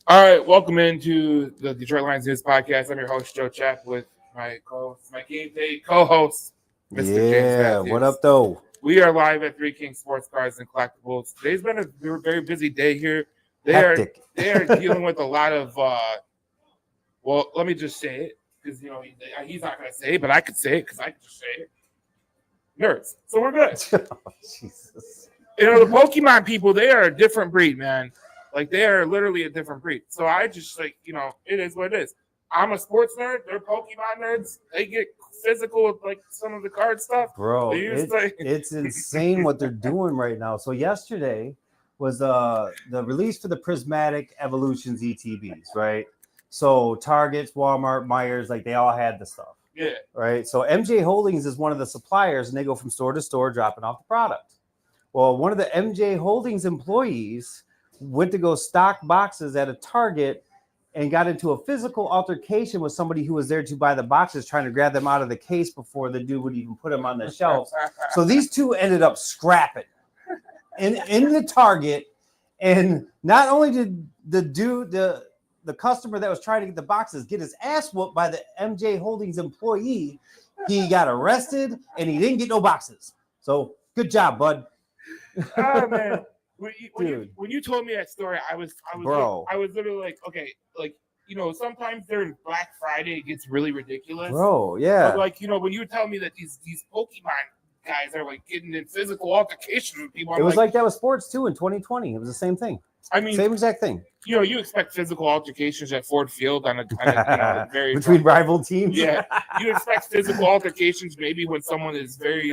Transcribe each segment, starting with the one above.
All right, welcome into the Detroit Lions News Podcast. I'm your host, Joe Chapp, with my co-host, my game day co-host, Mr. James Yeah, what Matthews. up, though? We are live at Three Kings Sports Cars and Collectibles. Today's been a very busy day here. Hectic. They are dealing with a lot of well, let me just say it because he's not going to say it, but I could say it because I could just say it. Nerds. So we're good. Oh, Jesus. The Pokemon people, they are a different breed, man. Like, they are literally a different breed. So I just, it is what it is. I'm a sports nerd. They're Pokemon nerds. They get physical with, some of the card stuff. Bro, it's insane what they're doing right now. So yesterday was the release for the Prismatic Evolutions ETBs, right? So Targets, Walmart, Myers, they all had the stuff. Yeah. Right? So MJ Holdings is one of the suppliers, and they go from store to store dropping off the product. Well, one of the MJ Holdings employees went to go stock boxes at a Target and got into a physical altercation with somebody who was there to buy the boxes, trying to grab them out of the case before the dude would even put them on the shelves. So these two ended up scrapping in the Target. And not only did the customer that was trying to get the boxes get his ass whooped by the MJ Holdings employee, he got arrested and he didn't get no boxes. So good job, bud. Oh, man. When you told me that story, I was literally like, okay, sometimes during Black Friday it gets really ridiculous. Bro, yeah. But when you tell me that these Pokemon guys are getting in physical altercations with people, it was like that with sports too in 2020. It was the same thing. I mean, same exact thing. You expect physical altercations at Ford Field on a very between rival teams. Yeah, you expect physical altercations maybe when someone is very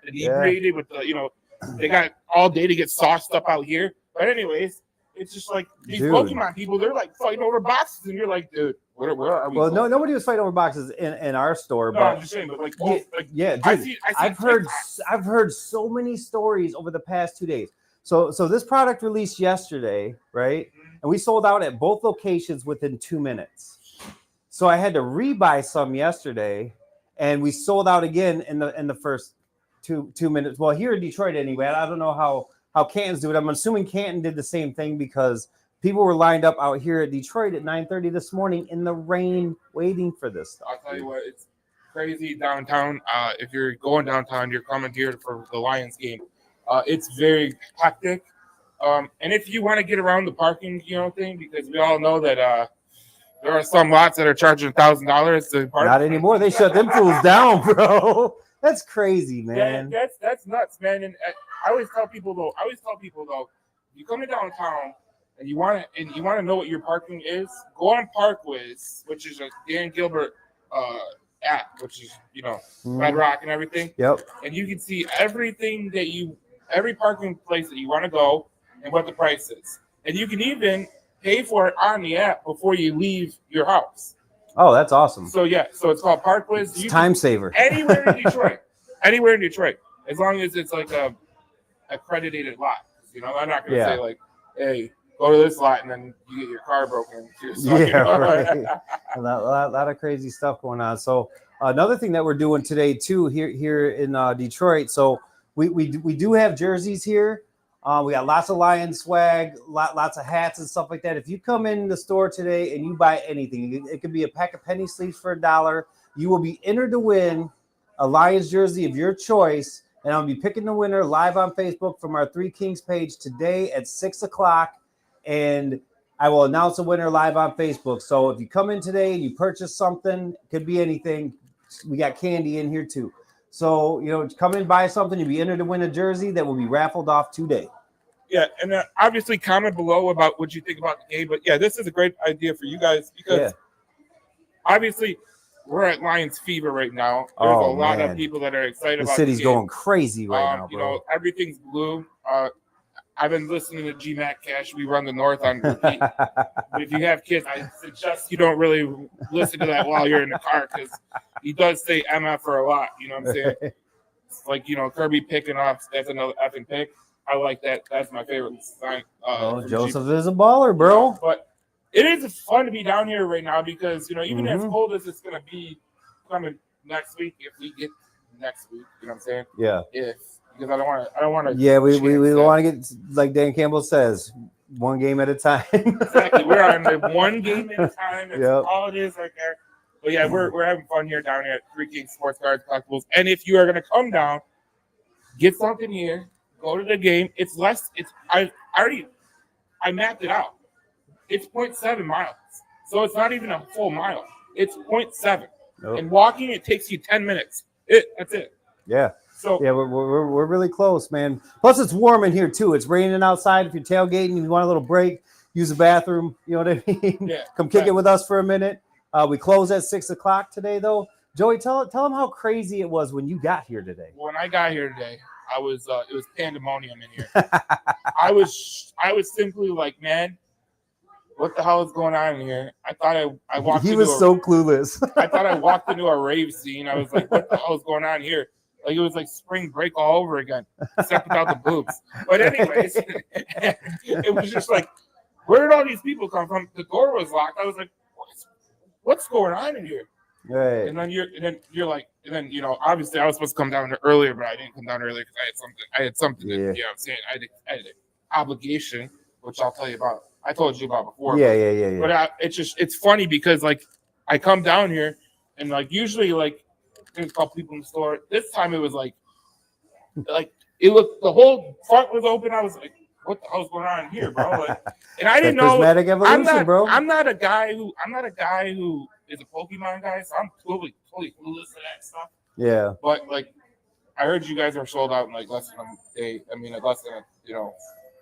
inebriated with the they got all day to get sauced up out here. But anyways, it's just like these Pokemon people, they're fighting over boxes, and you're like, dude, where are we? Well, nobody was fighting over boxes in our store. No, but I'm just saying, but dude, I've heard so many stories over the past 2 days. So this product released yesterday, right? Mm-hmm. And we sold out at both locations within 2 minutes. So I had to rebuy some yesterday, and we sold out again in the first two minutes. Well, here in Detroit anyway. I don't know how Canton's do it. I'm assuming Canton did the same thing because people were lined up out here at Detroit at 9:30 this morning in the rain waiting for this stuff. I'll tell you what, it's crazy downtown. If you're going downtown, you're coming here for the Lions game. It's very hectic. And if you want to get around the parking, thing, because we all know that there are some lots that are charging $1,000 to park. Not anymore. They shut them fools down, bro. That's crazy, man. That's nuts, man. And I always tell people though, you come to downtown and you want to know what your parking is, go on ParkWiz, which is a Dan Gilbert app, which is Bedrock and everything. Yep. And you can see every parking place that you want to go and what the price is. And you can even pay for it on the app before you leave your house. Oh, that's awesome. So it's called ParkWiz. It's time saver. Anywhere in Detroit, as long as it's like a accredited lot. I'm not going to say hey, go to this lot and then you get your car broken into. So, right. a lot of crazy stuff going on. So another thing that we're doing today too here in Detroit. So we do have jerseys here. We got lots of Lion swag, lots of hats and stuff like that. If you come in the store today and you buy anything, it could be a pack of penny sleeves for $1. You will be entered to win a Lions jersey of your choice. And I'll be picking the winner live on Facebook from our Three Kings page today at 6:00. And I will announce a winner live on Facebook. So if you come in today and you purchase something, could be anything. We got candy in here too. So, come in, buy something, you'll be entered to win a jersey that will be raffled off today. Yeah, and obviously comment below about what you think about the game. But, yeah, this is a great idea for you guys because obviously we're at Lions fever right now. There's a lot of people that are excited about the city's going crazy right now, bro. Everything's blue. I've been listening to GMAC Cash. We run the North on repeat. But if you have kids, I suggest you don't really listen to that while you're in the car because he does say MF for a lot. You know what I'm saying? It's like, Kirby picking off. That's another effing pick. I like that. That's my favorite sign. Joseph is a baller, bro. But it is fun to be down here right now because, even as cold as it's going to be coming next week, if we get next week, you know what I'm saying? Yeah. Because I don't want to. Yeah, we want to get, like Dan Campbell says, one game at a time. Exactly. We're on the one game at a time. That's Yep. all it is right there. But yeah, we're having fun here down here at Three Kings Sports Cards Collectibles. And if you are gonna come down, get something here, go to the game. It's less. I mapped it out. It's 0.7 miles, so it's not even a full mile. It's 0.7, Nope. and walking it takes you 10 minutes. That's it. Yeah. So Yeah, we're really close, man. Plus, it's warm in here too. It's raining outside. If you're tailgating, you want a little break, use the bathroom. You know what I mean? Yeah, Come kick it with us for a minute. We close at 6 o'clock today, though. Joey, tell them how crazy it was when you got here today. when I got here today, I was it was pandemonium in here. I was simply like, man, what the hell is going on in here? I thought I walked. He was so clueless. I thought I walked into a rave scene. I was like, what the hell is going on here? Like it was like spring break all over again, except without the boobs. But anyways, it was just like, where did all these people come from? The door was locked. I was like, what's going on in here? Right. And then you're like, you know, obviously I was supposed to come down earlier, but I didn't come down earlier because I had something. Yeah. You know what I'm saying? I had an obligation, which I'll tell you about. I told you about before. Yeah. But it's funny because like I come down here and like usually like there's a couple people in the store. This time it was like it looked, the whole front was open. I was like, what the hell's going on here, bro? Like, and I didn't know. Prismatic evolution, bro. I'm not a guy who is a Pokemon guy, so I'm totally clueless to that stuff. Yeah. But like, I heard you guys are sold out in like less than a day. I mean, less than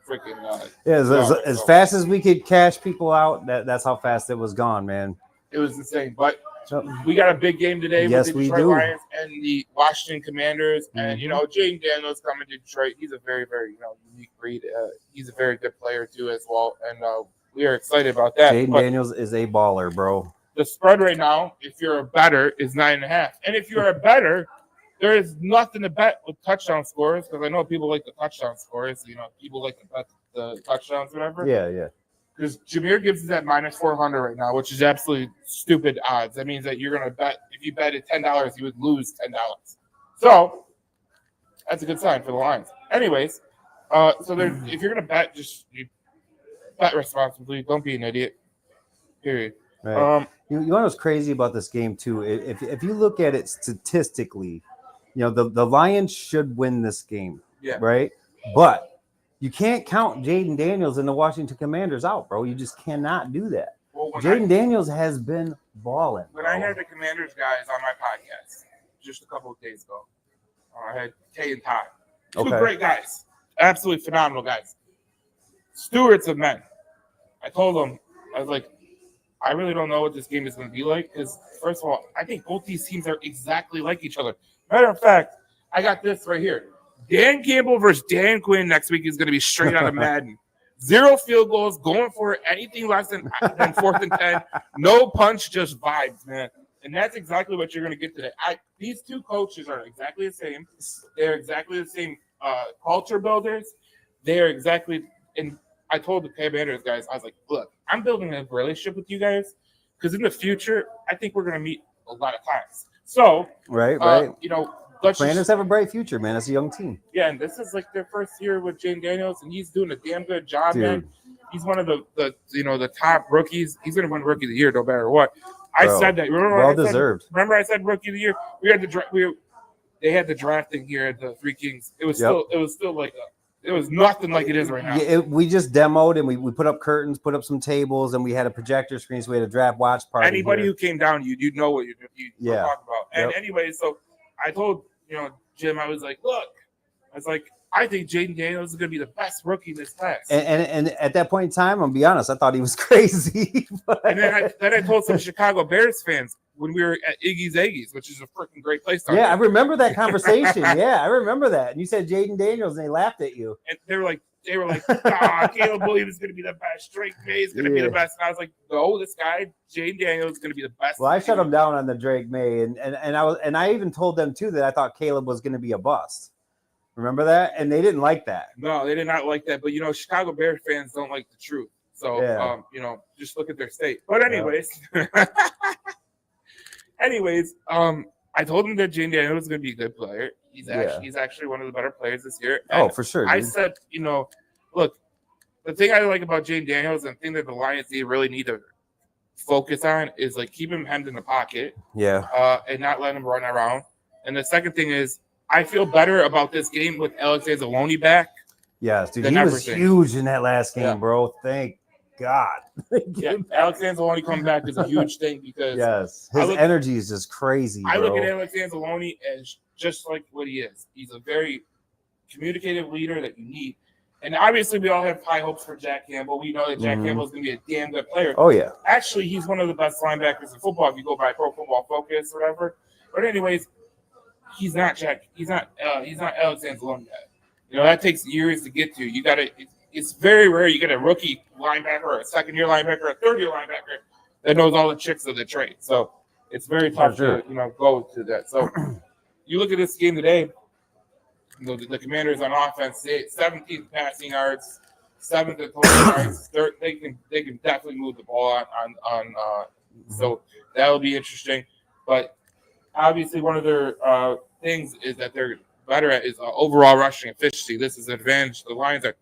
freaking. As fast as we could cash people out, that's how fast it was gone, man. It was insane. But we got a big game today Yes, with the we Detroit do. Lions and the Washington Commanders. And, Jaden Daniels coming to Detroit. He's a very, very, unique breed. He's a very good player, too, as well. And we are excited about that. Jaden But Daniels is a baller, bro. the spread right now, if you're a better, is 9.5. And if you're a better, there is nothing to bet with touchdown scores because I know people like the touchdown scores. People like to bet the touchdowns, whatever. Yeah. Because Jahmyr Gibbs is at -400 right now, which is absolutely stupid odds. That means that you're going to bet, if you betted $10, you would lose $10. So that's a good sign for the Lions. Anyways, if you're going to bet, you bet responsibly. Don't be an idiot. Period. Right. You know what's crazy about this game too? If you look at it statistically, the Lions should win this game. Yeah. Right. But you can't count Jaden Daniels and the Washington Commanders out, bro. You just cannot do that. Well, Jaden Daniels has been balling. When I had the Commanders guys on my podcast just a couple of days ago, I had Tay and Todd. Two great guys. Absolutely phenomenal guys. Stewards of men. I told them, I was like, I really don't know what this game is going to be like because, first of all, I think both these teams are exactly like each other. Matter of fact, I got this right here. Dan Campbell versus Dan Quinn next week is going to be straight out of Madden. 0 field goals, going for anything less than 4th and 10. No punch, just vibes, man. And that's exactly what you're going to get today. These two coaches are exactly the same. They're exactly the same culture builders. They're exactly – and I told the Commanders guys, I was like, look, I'm building a relationship with you guys because in the future, I think we're going to meet a lot of times. So, right. Commanders have a bright future, man. It's a young team. Yeah, and this is like their first year with Jaden Daniels, and he's doing a damn good job, Dude. man. He's one of the top rookies. He's going to win Rookie of the Year no matter what. I said that. Deserved. Remember I said Rookie of the Year? We had they had the drafting here at the Three Kings. It was still like it was nothing like it is right now. Yeah, we just demoed and we put up curtains, put up some tables, and we had a projector screen, so we had a draft watch party. Anybody here. who came down, you'd know what you're talking about. And anyway, so I told Jim, I was like, look, I think Jaden Daniels is going to be the best rookie in this class. And at that point in time, I'll be honest, I thought he was crazy. And then I told some Chicago Bears fans when we were at Iggy's Aggies, which is a freaking great place. Yeah, I remember that conversation. Yeah, I remember that. And you said Jaden Daniels, and they laughed at you. And they were like, Caleb Williams is going to be the best. Drake May is going to be the best. And I was like, no, this guy, Jaden Daniels, is going to be the best. Well, I shut him down on the Drake May, and I even told them too that I thought Caleb was going to be a bust. Remember that? And they didn't like that. No, they did not like that. But Chicago Bears fans don't like the truth. So just look at their state. But anyways, I told him that Jaden Daniels was going to be a good player. He's actually one of the better players this year. And for sure. Dude. I said, look, the thing I like about Jane Daniels and the thing that the Lions really need to focus on is like keep him hemmed in the pocket, and not let him run around. And the second thing is, I feel better about this game with Alex Anzalone back. Yes, dude, than he was everything. huge in that last game, Yeah. bro. Thank God. Yeah, Alex Anzalone coming back is a huge thing because Yes, his energy is just crazy, bro. I look at Alex Anzalone as just like what he is. He's a very communicative leader that you need. And obviously, we all have high hopes for Jack Campbell. We know that Jack Campbell is going to be a damn good player. Oh, yeah. Actually, he's one of the best linebackers in football if you go by Pro Football Focus or whatever. But anyways, he's not Jack. He's not Alex Anzalone yet. You know, that takes years to get to. You got to. It's very rare you get a rookie linebacker or a second-year linebacker or a third-year linebacker that knows all the tricks of the trade. So it's very tough to go to that. So you look at this game today. You know, the Commanders on offense, 17th passing yards, 7th in total yards. They can definitely move the ball on. So that'll be interesting. But obviously, one of their things is that they're better at is overall rushing efficiency. This is an advantage. The Lions are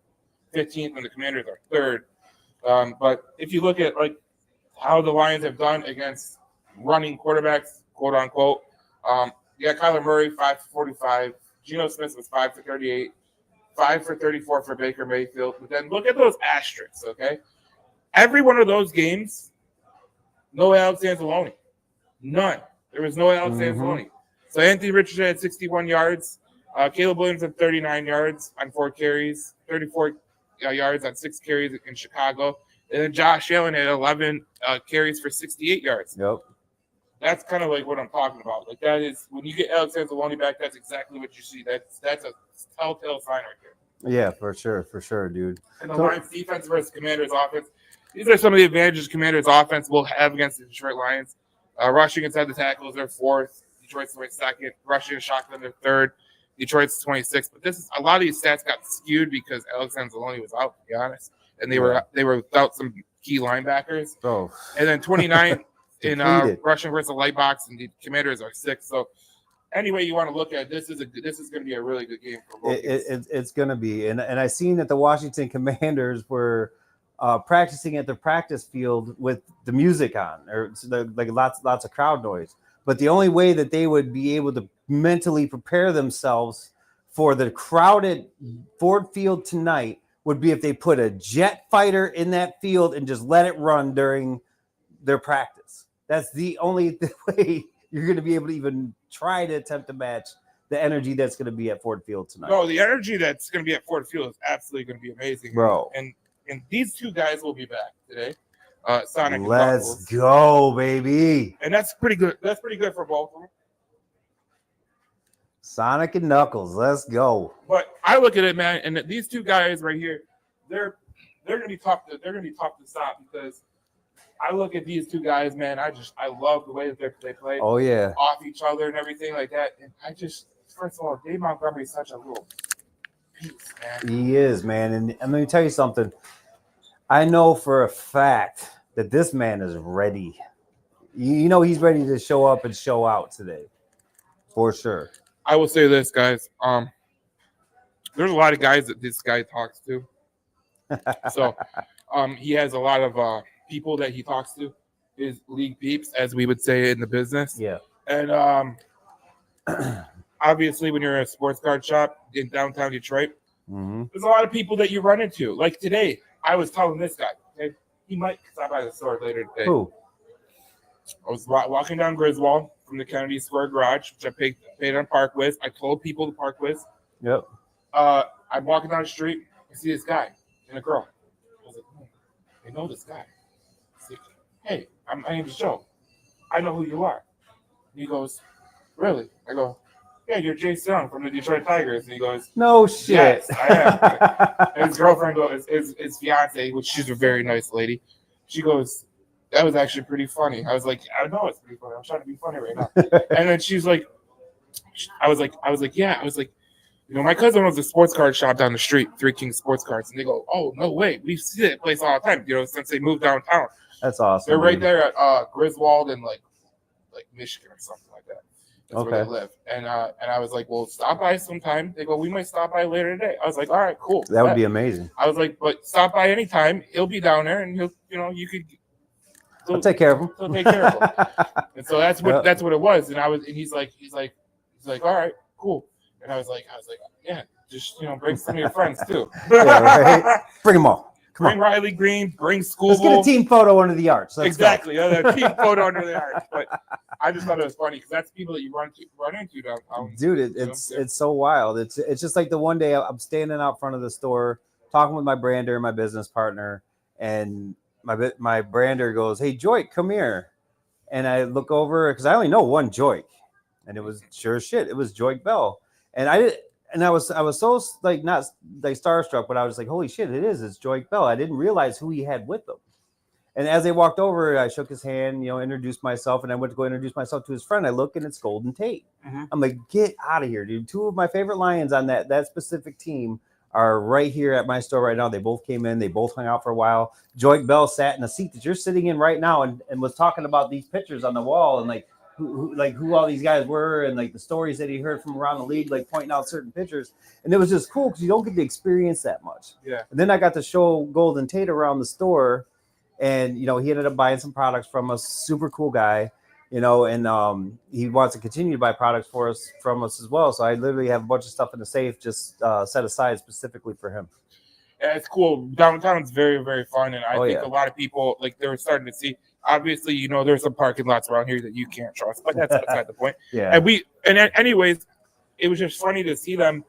15th and the Commanders are 3rd. But if you look at like how the Lions have done against running quarterbacks, quote unquote, you got Kyler Murray 5 for 45. Geno Smith was 5 for 38, 5 for 34 for Baker Mayfield. But then look at those asterisks, okay? Every one of those games, no Alex Anzalone. None. There was no Alex Anzalone. So Anthony Richardson had 61 yards. Caleb Williams had 39 yards on 4 carries, 34 yards on 6 carries in Chicago. And then Josh Allen had 11 carries for 68 yards. Yep. That's kind of like what I'm talking about. Like that is when you get Alex Anzalone back, that's exactly what you see. That's a telltale sign right there. Yeah, for sure, dude. And the Lions defense versus Commanders offense. These are some of the advantages Commanders offense will have against the Detroit Lions. Rushing inside the tackles, they're 4th. Detroit's 22nd. Rushing and shotgun, they're 3rd. Detroit's 26th. But this is a lot of these stats got skewed because Alex Anzalone was out, to be honest, and they were without some key linebackers. Oh, and then 29. in rushing versus the light box, and the Commanders are 6th. So anyway you want to look at this is going to be a really good game for both. It's going to be, and I seen that the Washington Commanders were practicing at the practice field with the music on, or like lots of crowd noise. But the only way that they would be able to mentally prepare themselves for the crowded Ford Field tonight would be if they put a jet fighter in that field and just let it run during their practice. That's the only way you're going to be able to even try to attempt to match the energy that's going to be at Ford Field tonight. No, the energy that's going to be at Ford Field is absolutely going to be amazing, bro. And these two guys will be back today. Sonic. Let's go, baby. And that's pretty good. That's pretty good for both of them. Sonic and Knuckles, let's go. But I look at it, man, and these two guys right here, they're going to be tough. They're going to be tough to stop because I look at these two guys, man. I love the way that they play. Oh yeah, off each other and everything like that. And first of all, Dave Montgomery is such a little piece, man. He is, man. And let me tell you something. I know for a fact that this man is ready. You know he's ready to show up and show out today, for sure. I will say this, guys. There's a lot of guys that this guy talks to. So, he has a lot of people that he talks to, his league peeps, as we would say in the business. Yeah. And obviously, when you're in a sports card shop in downtown Detroit, there's a lot of people that you run into. Like today, I was telling this guy, okay, he might stop by the store later today. Who? I was walking down Griswold from the Kennedy Square garage, which I paid on Park with. I told people to park with. Yep. I'm walking down the street. I see this guy and a girl. I was like, I know this guy. Like, hey, my name's Joe. I know who you are. And he goes, really? I go, yeah, you're Jay Young from the Detroit Tigers. And he goes, no shit. Yes, I am. And his girlfriend goes, his fiance, which she's a very nice lady. She goes, that was actually pretty funny. I was like, I know it's pretty funny. I'm trying to be funny right now. And then she's like, I was like, yeah. I was like, you know, my cousin owns a sports card shop down the street, Three Kings Sports Cards. And they go, oh, no way. We see that place all the time, you know, since they moved downtown. That's awesome. They're right there at Griswold and like Michigan or something like that. That's where they live. And I was like, well, stop by sometime. They go, we might stop by later today. I was like, all right, cool. That would be amazing. I was like, but stop by anytime. He'll be down there, and I'll take care of him. He'll take care of him. And so that's what it was. And he's like, all right, cool. And I was like, yeah, just bring some of your friends too. Yeah, right? Bring them all. Bring Riley Green, bring School. Let's get a team photo under the arch. Exactly, a team photo under the arch. But I just thought it was funny because that's people that you run into downtown. Dude, it's so wild. It's just like the one day I'm standing out front of the store talking with my brander, my business partner, and my brander goes, "Hey, Joik, come here." And I look over because I only know one Joik, and it was sure as shit. It was Joik Bell, and I was so like not like starstruck, but I was like, holy shit, it's Joik Bell. I didn't realize who he had with him. And as they walked over, I shook his hand, introduced myself, and I went to go introduce myself to his friend. I look and it's Golden Tate. Mm-hmm. I'm like, get out of here, dude. Two of my favorite Lions on that specific team are right here at my store right now. They both came in, they both hung out for a while. Joik Bell sat in a seat that you're sitting in right now and was talking about these pictures on the wall and like who all these guys were and like the stories that he heard from around the league, like pointing out certain pictures. And it was just cool because you don't get to experience that much. Yeah. And then I got to show Golden Tate around the store, and he ended up buying some products from us. Super cool guy, and he wants to continue to buy products from us as well. So I literally have a bunch of stuff in the safe just set aside specifically for him. Yeah, it's cool. Downtown's very, very fun, and I think a lot of people they were starting to see. Obviously, there's some parking lots around here that you can't trust, but that's beside the point. Yeah. And anyways, it was just funny to see them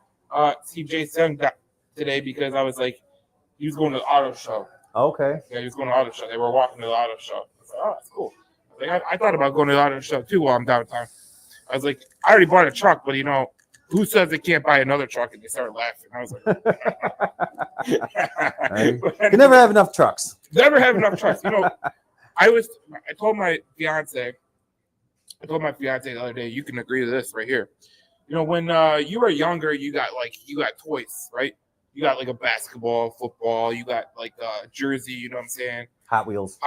see Jason today because I was like, he was going to the auto show. Okay. Yeah, he was going to the auto show. They were walking to the auto show. I was like, oh, that's cool. I thought about going to the auto show too while I'm downtown. I was like, I already bought a truck, but who says they can't buy another truck? And they started laughing. I was like, you never have enough trucks. Never have enough trucks. I told my fiance the other day, you can agree to this right here. When you were younger, you got toys, right? You got like a basketball, football, you got like a jersey, you know what I'm saying? Hot Wheels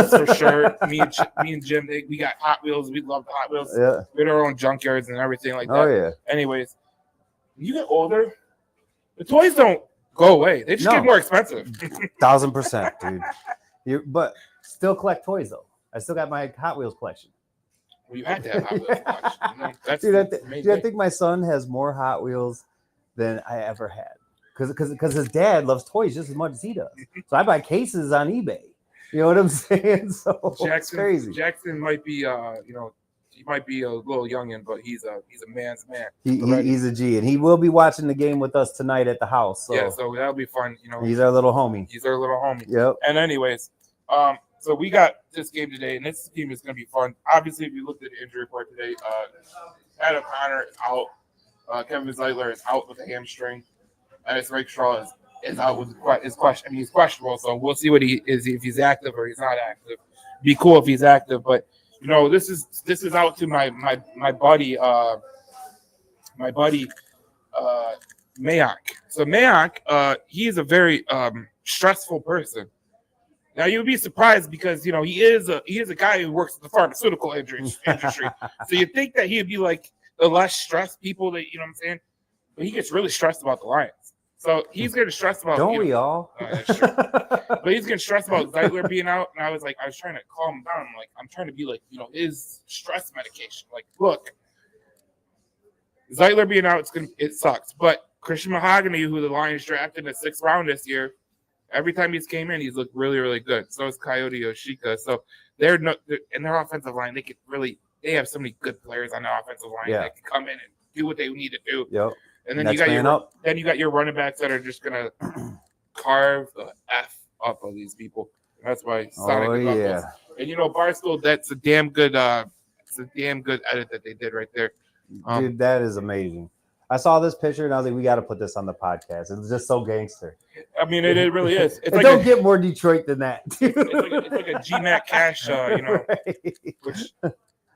for sure. Me and Jim, we got Hot Wheels. We love Hot Wheels. Yeah. We had our own junkyards and everything like that. Oh yeah. Anyways, when you get older, the toys don't go away. They just get more expensive. 1000%, dude. But still collect toys though. I still got my Hot Wheels collection. Well, you had to have Hot Wheels collection. That's dude, I think my son has more Hot Wheels than I ever had. Because his dad loves toys just as much as he does. So I buy cases on eBay. You know what I'm saying? So it's crazy. Jackson might be he might be a little youngin', but he's a man's man. He's a G, and he will be watching the game with us tonight at the house. So. Yeah, so that'll be fun. He's our little homie. Yep. And anyways, so we got this game today, and this game is going to be fun. Obviously, if you looked at the injury report today, Adam Connor is out. Kevin Zeitler is out with a hamstring. As Rakestraw is out with his question. I mean, he's questionable, so we'll see what he is if he's active or he's not active. Be cool if he's active, but this is out to my buddy Mayock. So Mayock, he is a very stressful person. Now you'd be surprised because he is a guy who works in the pharmaceutical industry. So you'd think that he'd be like the less stressed people that what I'm saying, but he gets really stressed about the Lions. So he's getting stressed about. Don't we all? That's true. But he's getting stressed about Zeitler being out, and I was trying to calm him down. I'm trying to be like, his stress medication. Like, look, Zeitler being out, it sucks. But Christian Mahogany, who the Lions drafted in the 6th round this year, every time he's came in, he's looked really, really good. So is Coyote Oshika. So they're in their offensive line, they have so many good players on the offensive line that can come in and do what they need to do. Yep. And then you got your running backs that are just gonna carve the F up of these people. That's why Sonic is this. And Barstool, that's a damn good edit that they did right there. Dude, that is amazing. I saw this picture and I was like, we got to put this on the podcast. It's just so gangster. I mean, it really is. It don't get more Detroit than that. It's like a GMAC Cash, Right. Which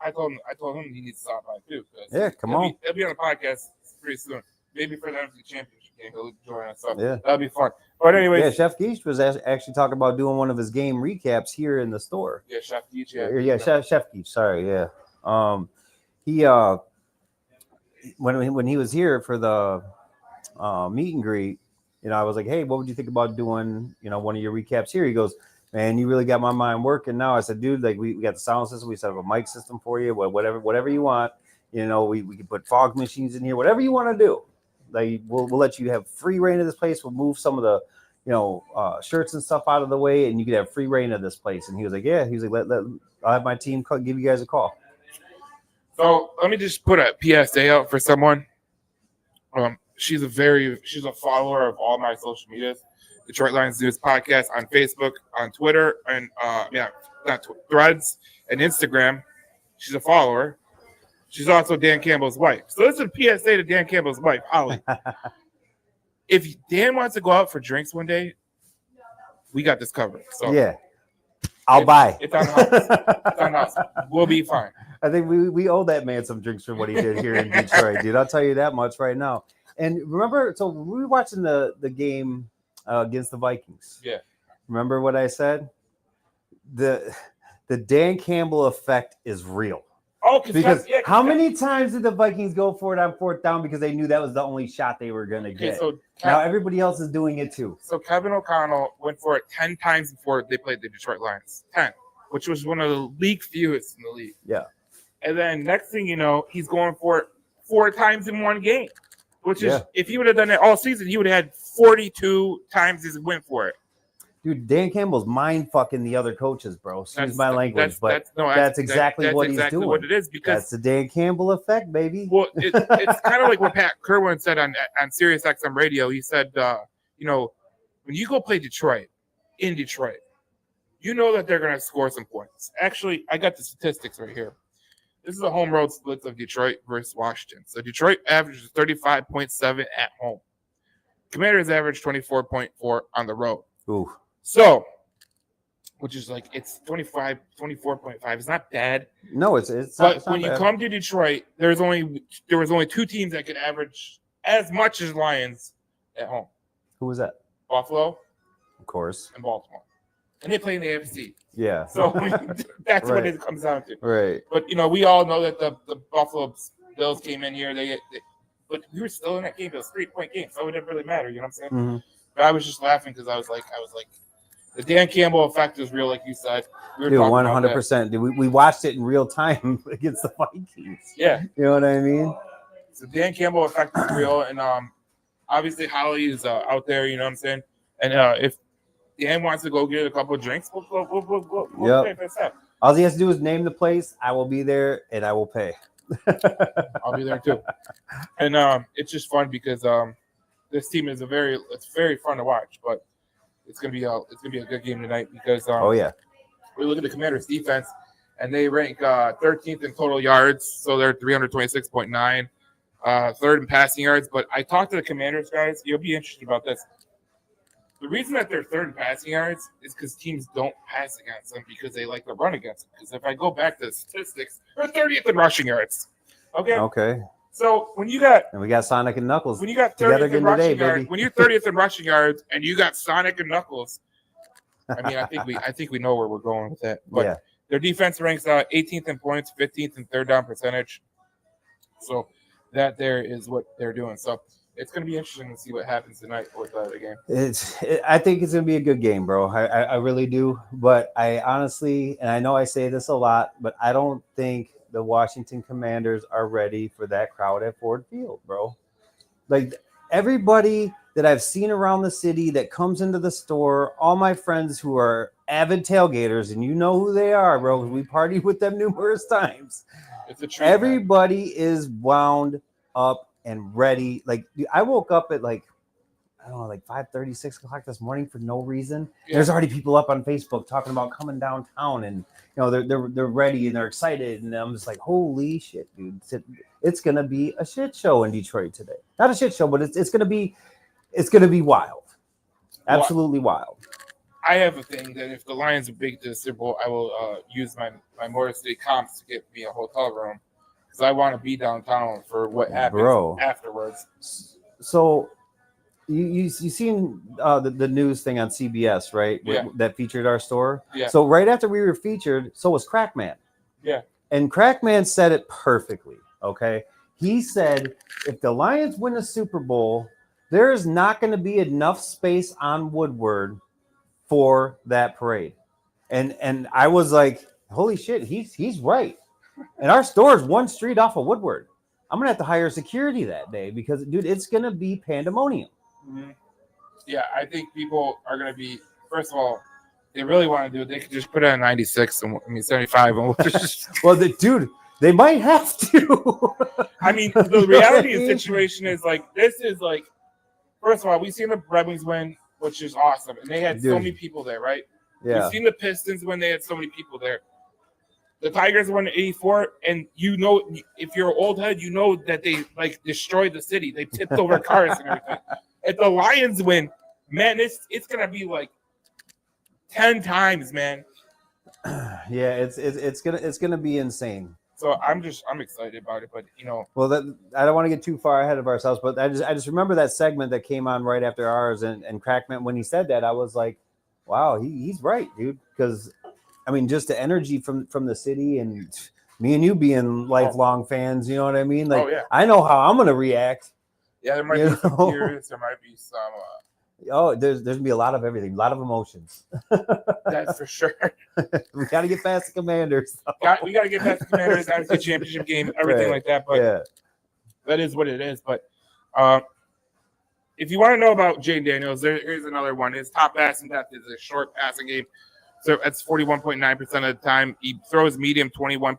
I told him he needs to stop by too. Yeah, come on. He'll be on the podcast pretty soon. Maybe for the NFC Championship game, he'll join us. So yeah, that'll be fun. But anyway, yeah, Chef Geach was actually talking about doing one of his game recaps here in the store. Yeah, Chef Geach. Chef Geach. Sorry, yeah. when he was here for the meet and greet, I was like, hey, what would you think about doing, one of your recaps here? He goes, man, you really got my mind working now. I said, dude, like we got the sound system, we set up a mic system for you, whatever you want. We can put fog machines in here, whatever you want to do. Like we'll let you have free reign of this place. We'll move some of the shirts and stuff out of the way, and you could have free reign of this place. And he was like, yeah, he's like, I'll have my team give you guys a call. So let me just put a PSA out for someone. She's a follower of all my social medias. Detroit Lions News podcast on Facebook, on Twitter, and Threads and Instagram. She's a follower. She's also Dan Campbell's wife. So this is a PSA to Dan Campbell's wife, Holly. If Dan wants to go out for drinks one day, we got this covered. So yeah, I'll buy. It's on the house. It's on the house. We'll be fine. I think we owe that man some drinks for what he did here in Detroit, dude. I'll tell you that much right now. And remember, so we were watching the game against the Vikings. Yeah. Remember what I said? The Dan Campbell effect is real. Oh, because how many times did the Vikings go for it on fourth down because they knew that was the only shot they were going to get? So now everybody else is doing it too. So Kevin O'Connell went for it 10 times before they played the Detroit Lions. 10, which was one of the league fewest in the league. Yeah. And then next thing you know, he's going for it 4 times in one game, which is if he would have done it all season, he would have had 42 times he went for it. Dude, Dan Campbell's mind fucking the other coaches, bro. Excuse my language, that's exactly what he's doing. What it is, because that's the Dan Campbell effect, baby. Well, it's kind of like what Pat Kerwin said on Sirius XM radio. He said, when you go play Detroit, in Detroit, you know that they're going to score some points. Actually, I got the statistics right here. This is a home road split of Detroit versus Washington. So Detroit averages 35.7 at home. Commanders average 24.4 on the road. Ooh. So, which is like, it's 24.5. It's not bad. No, it's but it's when not you bad. come to Detroit, there was only 2 teams that could average as much as Lions at home. Who was that? Buffalo, of course, and Baltimore. And they play in the AFC. Yeah. So that's what it comes down to. Right. But we all know that the Buffalo Bills came in here. But we were still in that game. It was a 3-point game, so it didn't really matter. You know what I'm saying? Mm-hmm. But I was just laughing because I was like, the Dan Campbell effect is real, like you said. Dude, 100%. Dude, we watched it in real time against the Vikings. Yeah. You know what I mean? So Dan Campbell effect is real, and obviously Holly is out there. You know what I'm saying? And if Dan wants to go get a couple of drinks, we'll pay for that. All he has to do is name the place. I will be there, and I will pay. I'll be there too. And it's just fun because this team is it's very fun to watch, but it's gonna be a good game tonight because we look at the Commanders defense and they rank 13th in total yards, so they're 326.9, third in passing yards. But I talked to the Commanders guys. You'll be interested about this. The reason that they're third in passing yards is because teams don't pass against them because they like to run against them. Because if I go back to the statistics, they're 30th in rushing yards. Okay. So when you got we got Sonic and Knuckles, when you got 30th in rushing yards, when you're 30th in rushing yards and you got Sonic and Knuckles, I mean, I think we know where we're going with that. But their defense ranks 18th in points, 15th in third down percentage. So that there is what they're doing. So it's going to be interesting to see what happens tonight with the game. I think it's going to be a good game, bro. I really do. But I honestly, and I know I say this a lot, but I don't think the Washington Commanders are ready for that crowd at Ford Field, bro. Like everybody that I've seen around the city that comes into the store, all my friends who are avid tailgaters, and you know who they are, bro, because we partied with them numerous times. It's a treat, everybody is wound up and ready. Like I woke up at like 5:30, 6 o'clock this morning for no reason. Yeah. There's already people up on Facebook talking about coming downtown, and they're ready and they're excited, and I'm just like, holy shit, dude! It's gonna be a shit show in Detroit today. Not a shit show, but it's gonna be wild, absolutely wild. I have a thing that if the Lions are big to the Super Bowl, I will use my Motor City comps to get me a hotel room because I want to be downtown for what happens afterwards. So. You seen the news thing on CBS, right? Yeah. That featured our store. Yeah. So right after we were featured, so was Crackman. Yeah. And Crackman said it perfectly. Okay. He said if the Lions win a Super Bowl, there is not going to be enough space on Woodward for that parade. And I was like, holy shit, he's right. And our store is one street off of Woodward. I'm gonna have to hire security that day because, dude, it's gonna be pandemonium. Mm-hmm. Yeah, I think people are gonna be. First of all, they really want to do it. They could just put it on 96 and 75, and we'll just. Well, dude, they might have to. I mean, the reality of the situation is like this is like. First of all, we've seen the Red Wings win, which is awesome, and they had so many people there, right? Yeah. We've seen the Pistons when they had so many people there. The Tigers won in '84, and you know, if you're an old head, you know that they like destroyed the city. They tipped over cars and everything. If the Lions win, man, it's gonna be like 10 times, man. Yeah, it's gonna be insane. So I'm excited about it, but you know. Well, I don't want to get too far ahead of ourselves, but I just remember that segment that came on right after ours, and Crackman, when he said that, I was like, wow, he's right, dude, because. I mean, just the energy from the city, and me and you being lifelong fans, you know what I mean? Like, I know how I'm gonna react. Yeah, there might be some tears, there might be some. There's gonna be a lot of everything, a lot of emotions. That's for sure. We got to get past the Commanders. We got to get past the Commanders, out of the championship game, everything like that. But that is what it is. But if you want to know about Jayden Daniels, here's another one. His top passing depth is a short passing game. So that's 41.9% of the time. He throws medium 21.6%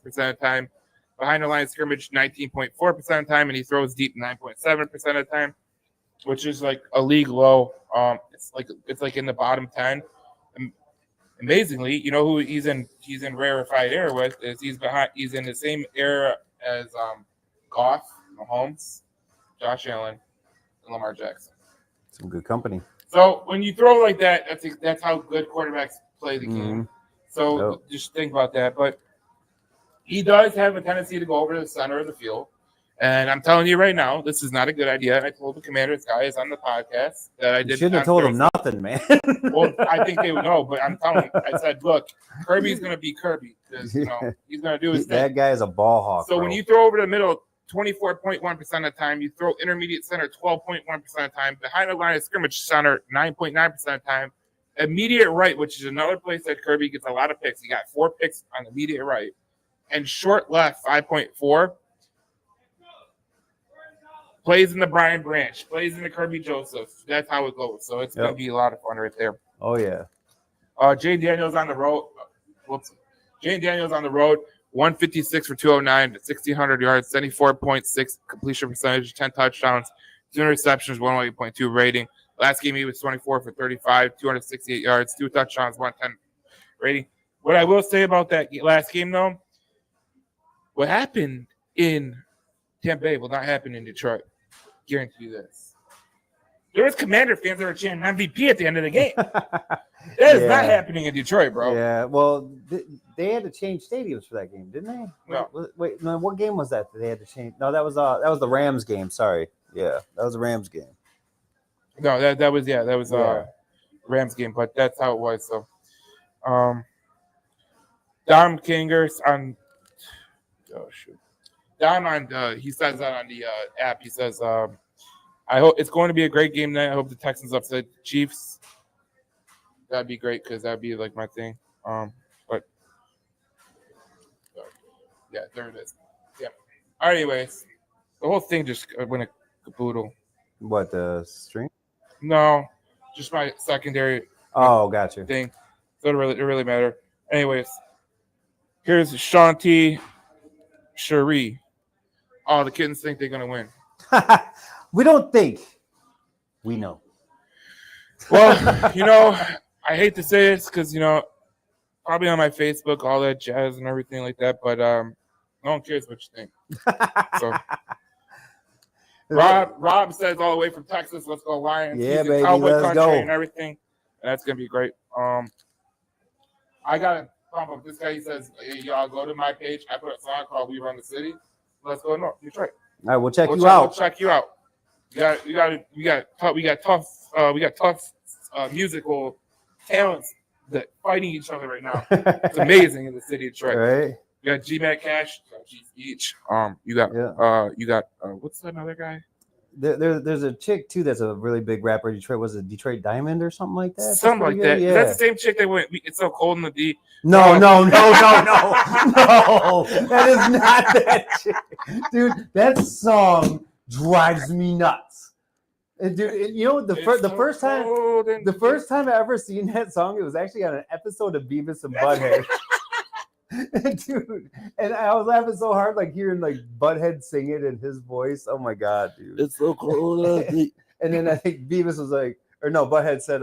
of the time. Behind the line of scrimmage, 19.4% of the time, and he throws deep 9.7% of the time, which is like a league low. It's like in the bottom 10. Amazingly, you know who he's in rarefied air with is he's in the same era as Goff, Mahomes, Josh Allen, and Lamar Jackson. Some good company. So when you throw like that, that's how good quarterbacks play the game. So just think about that. But he does have a tendency to go over to the center of the field. And I'm telling you right now, this is not a good idea. And I told the Commanders guys on the podcast that I did. You shouldn't have told them nothing, man. Well, I think they would know, but I'm telling you, I said, look, Kirby's going to be Kirby. Because, you know, he's going to do his thing. That guy is a ball hawk. So when you throw over the middle, 24.1% of the time. You throw intermediate center 12.1% of the time. Behind the line of scrimmage center 9.9% of the time. Immediate right, which is another place that Kirby gets a lot of picks. He got 4 picks on immediate right. And short left 5.4. Plays in the Brian Branch. Plays in the Kirby Joseph. That's how it goes. So it's going to be a lot of fun right there. Oh, yeah. Jayden Daniels on the road. Jayden Daniels on the road. 156 for 209, 1,600 yards, 74.6 completion percentage, 10 touchdowns, 2 interceptions, 108.2 rating. Last game, he was 24 for 35, 268 yards, 2 touchdowns, 110 rating. What I will say about that last game, though, what happened in Tampa Bay will not happen in Detroit. Guarantee you this. There was Commander fans that were chanting MVP at the end of the game. That is not happening in Detroit, bro. Yeah, well, they had to change stadiums for that game, didn't they? No. Wait, no, what game was that they had to change? No, that was the Rams game. Sorry. Yeah, that was the Rams game. No, that was Rams game, but that's how it was. So, Dom Kingers on. Oh shoot. Dom on. He says that on the app. He says, "I hope it's going to be a great game tonight. I hope the Texans upset the Chiefs. That'd be great because that'd be like my thing." But yeah, there it is. Yeah. Anyways, the whole thing just went a caboodle. What, the stream? No, just my secondary. Oh, gotcha. Thing. So it really matter. Anyways, here's Shanti Cherie. Oh, the kittens think they're gonna win. We don't think. We know. Well, you know, I hate to say this because, you know, probably on my Facebook, all that jazz and everything like that, but no one cares what you think. So Rob says all the way from Texas, let's go Lions. Yeah, He's baby, Cowboy let's country go. and everything. And that's gonna be great. I got a pump up. This guy, he says, hey, y'all go to my page. I put a song called We Run the City. Let's go north, Detroit. All right, we'll check you out. We'll check you out. We got tough musical talents that fighting each other right now. It's amazing in the city of Detroit. Right. You got GMAC Cash, each. You got what's another guy? There's a chick too that's a really big rapper in Detroit. Was it Detroit Diamond or something like that? Something like that. Yeah. That's the same chick that went. It's so cold in the D. No. That is not that chick, dude. That song drives me nuts. And dude, you know the first time I ever seen that song, it was actually on an episode of Beavis and Butthead. Dude, and I was laughing so hard, like hearing like Butthead sing it in his voice. Oh my god, dude! It's so cold. And then I think Beavis was like, or no, Butthead said,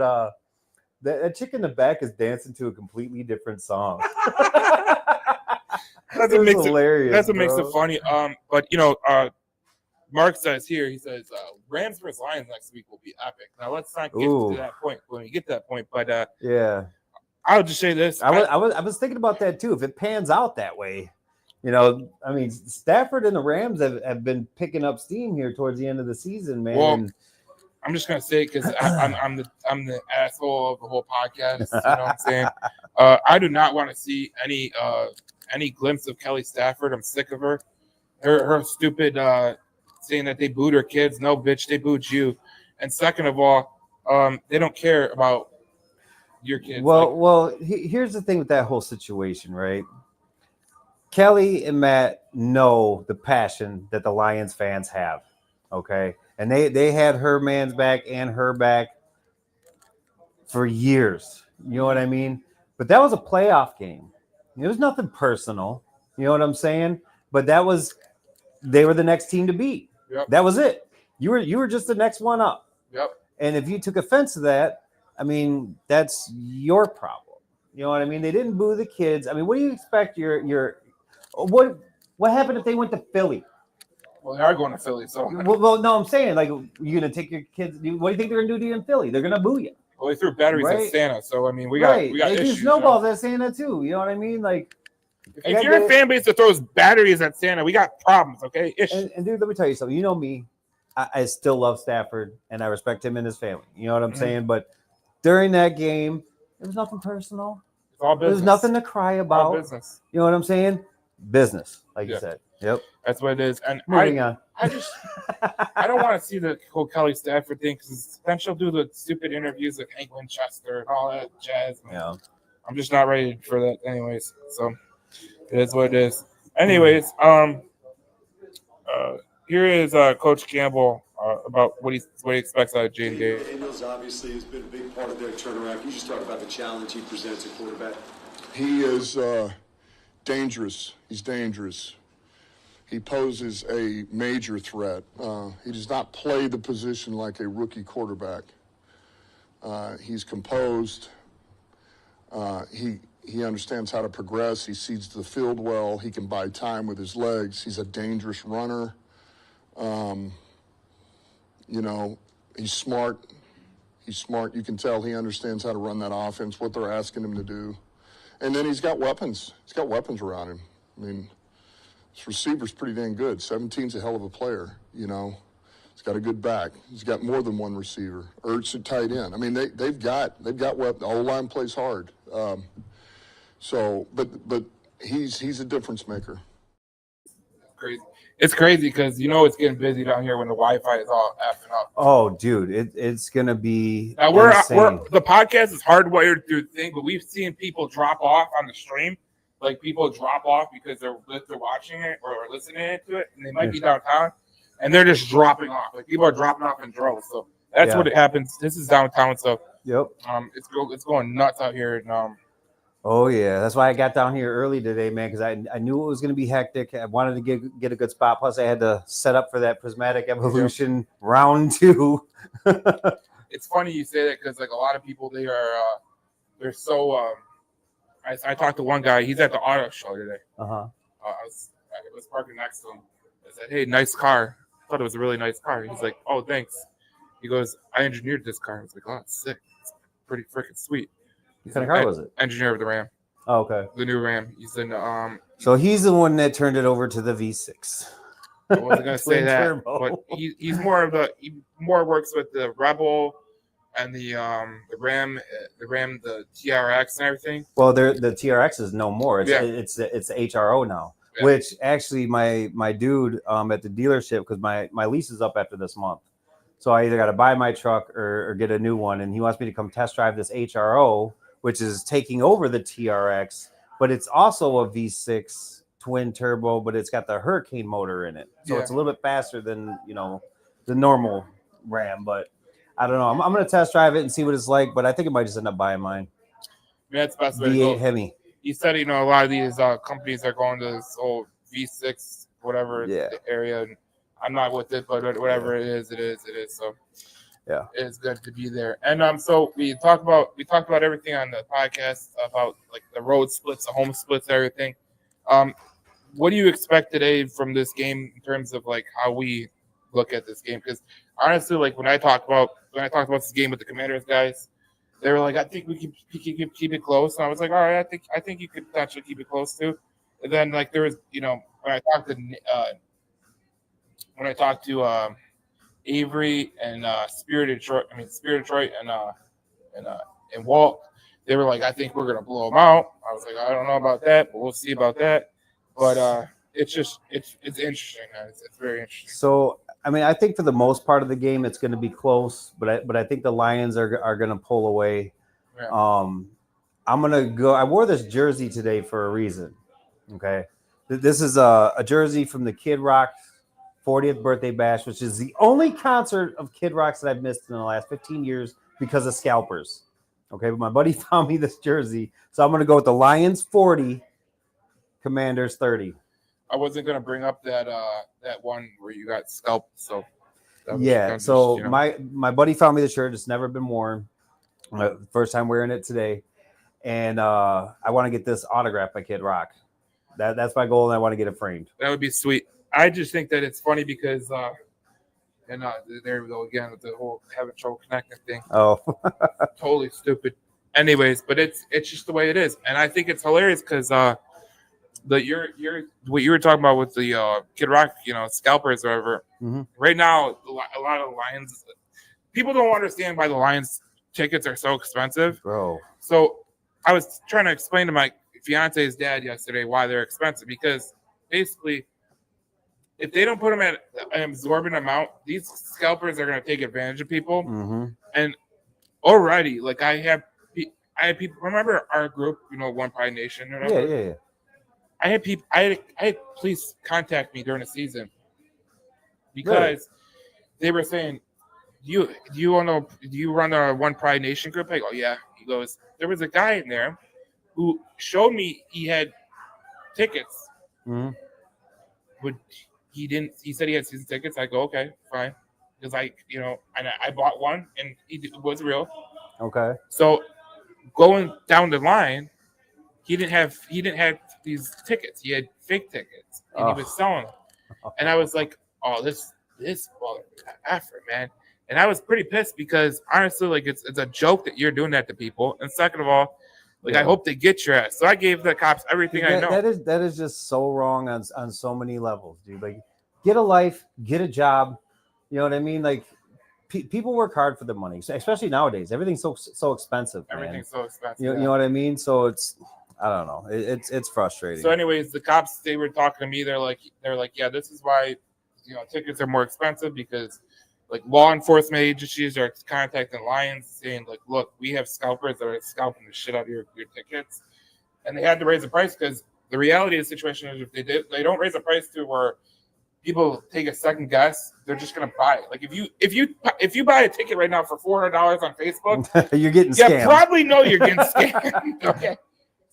that chick in the back is dancing to a completely different song. That's what makes hilarious. That's what makes it funny. But Mark says here, he says Rams versus Lions next week will be epic. Now let's not get to that point when we get to that point. But yeah. I'll just say this. I was thinking about that too. If it pans out that way, I mean, Stafford and the Rams have been picking up steam here towards the end of the season, man. Well, I'm just gonna say it because I'm the asshole of the whole podcast. You know what I'm saying? I do not want to see any glimpse of Kelly Stafford. I'm sick of her. Her stupid saying that they booed her kids. No, bitch, they booed you. And second of all, they don't care about your kids. Well, here's the thing with that whole situation, right? Kelly and Matt know the passion that the Lions fans have, okay? And they had her man's back and her back for years. You know what I mean? But that was a playoff game. It was nothing personal. You know what I'm saying? But they were the next team to beat. Yep. That was it. You were just the next one up. Yep. And if you took offense to that, I mean, that's your problem. You know what I mean? They didn't boo the kids. I mean, what do you expect what happened if they went to Philly? Well, they are going to Philly, so Well, no, I'm saying, like, you're gonna take your kids. What do you think they're gonna do to you in Philly? They're gonna boo you. well, they threw batteries Right. at Santa, so I mean, we got They issues. do snowballs at Santa too. You know what I mean? Like, If you're a fan base that throws batteries at Santa, we got problems, okay? Issues. and dude, let me tell you something. You know me, I still love Stafford and I respect him and his family. You know what I'm saying? But during that game, there was nothing personal. It's all business. There's nothing to cry All about. business. You know what I'm saying? Business, like you Yeah. said. Yep. That's what it is. And Moving on. I don't want to see the whole Kelly Stafford thing because then she'll do the stupid interviews with Hank Winchester and all that jazz. Yeah. I'm just not ready for that, anyways. So it is what it is. Anyways, here is Coach Campbell about what he expects out of Jane Day. Daniels obviously has been a big part of their turnaround. Can you just talk about the challenge he presents at quarterback? He is dangerous. He's dangerous. He poses a major threat. He does not play the position like a rookie quarterback. He's composed. He understands how to progress. He sees the field well. He can buy time with his legs. He's a dangerous runner. He's smart. He's smart. You can tell he understands how to run that offense, what they're asking him to do. And then he's got weapons. He's got weapons around him. I mean, this receiver's pretty dang good. 17's a hell of a player, you know. He's got a good back. He's got more than one receiver. Ertz at tight end. I mean, they've got weapons. The O-line plays hard. But he's a difference maker. Crazy. It's crazy because it's getting busy down here when the Wi-Fi is all effing up. Oh, dude, it's gonna be. Now we're the podcast is hardwired through the thing, but we've seen people drop off on the stream. Like people drop off because they're watching it or listening to it, and they might be downtown, and they're just dropping off. Like people are dropping off in droves. So that's what it happens. This is downtown, so Yep. It's going nuts out here. And, Oh yeah, that's why I got down here early today, man, because I knew it was going to be hectic. I wanted to get a good spot. Plus, I had to set up for that Prismatic Evolution round 2. It's funny you say that because like a lot of people they're so. I talked to one guy. He's at the auto show today. Uh huh. I was parking next to him. I said, "Hey, nice car." I thought it was a really nice car. He's like, "Oh, thanks." He goes, "I engineered this car." I was like, "Oh, it's sick. It's pretty freaking sweet." What kind of car was it? Engineer of the Ram. Oh, okay. The new Ram. He's in So he's the one that turned it over to the V6. I wasn't gonna say Twin that, turbo. but he more works with the Rebel and the TRX and everything. Well, the TRX is no more. It's Yeah. it's the HRO now. Yeah. Which actually my dude at the dealership, because my lease is up after this month, so I either got to buy my truck or get a new one, and he wants me to come test drive this HRO, which is taking over the TRX, but it's also a V6 twin turbo, but it's got the Hurricane motor in it, so Yeah. it's a little bit faster than the normal Ram. But I don't know. I'm gonna test drive it and see what it's like, but I think I might just end up buying mine. Yeah, that's the best way to V8 go. Hemi. He said, a lot of these companies are going to this whole V6 whatever Yeah. area. And I'm not with it, but whatever it is. So Yeah. it's good to be there. And so we talked about everything on the podcast about like the road splits, the home splits, everything. What do you expect today from this game in terms of like how we look at this game? Because honestly, like when I talked about this game with the Commanders guys, they were like, I think we can keep it close. And I was like, all right, I think you could potentially keep it close too. And then like there was, when I talked to Avery and Spirit Detroit and Walt, they were like, I think we're gonna blow them out. I was like, I don't know about that, but we'll see about that. But it's interesting, man. It's very interesting. So, I mean, I think for the most part of the game, it's going to be close, but I think the Lions are going to pull away. Yeah. I'm going to go. I wore this jersey today for a reason. Okay. This is a jersey from the Kid Rock 40th birthday bash, which is the only concert of Kid Rock's that I've missed in the last 15 years because of scalpers. Okay. But my buddy found me this jersey. So I'm going to go with the Lions 40, Commanders 30. I wasn't gonna bring up that one where you got scalped. So that was Yeah. kind of So just, my buddy found me the shirt. It's never been worn. First time wearing it today. And I want to get this autographed by Kid Rock. That's my goal, and I want to get it framed. that would be sweet. I just think that it's funny because there we go again with the whole having trouble connecting thing. Oh, Totally stupid. Anyways, but it's just the way it is, and I think it's hilarious because what you were talking about with the Kid Rock, scalpers or whatever. Mhm. Right now, a lot of the Lions people don't understand why the Lions tickets are so expensive. bro. So I was trying to explain to my fiance's dad yesterday why they're expensive, because basically if they don't put them at an absorbent amount, these scalpers are going to take advantage of people. Mm-hmm. And already, like I had people. Remember our group, One Pride Nation. Yeah. I had people. I had police contact me during the season because they were saying, "Do you run a One Pride Nation group?" I go, "Yeah." He goes, "There was a guy in there who showed me he had tickets, Mm-hmm. but he didn't. He said he had season tickets." I go, "Okay, fine," because and I bought one and it was real. Okay. So going down the line, he didn't have these tickets. He had fake tickets, and he was selling them. And I was like, "Oh, this effort, man." And I was pretty pissed because honestly, like it's a joke that you're doing that to people. And second of all, I hope they get your ass. So I gave the cops everything I know. That is just so wrong on so many levels, dude. Like, get a life, get a job. You know what I mean? Like, people work hard for the money, especially nowadays. Everything's so expensive, man. Everything's so expensive. You know what I mean? So I don't know. It's frustrating. So, anyways, the cops, they were talking to me. They're like, yeah, this is why tickets are more expensive, because like law enforcement agencies are contacting Lions saying like, look, we have scalpers that are scalping the shit out of your tickets, and they had to raise the price because the reality of the situation is if they don't raise the price to where people take a second guess, they're just gonna buy it. Like if you buy a ticket right now for $400 on Facebook, you're getting scammed. probably know you're getting scammed. Okay,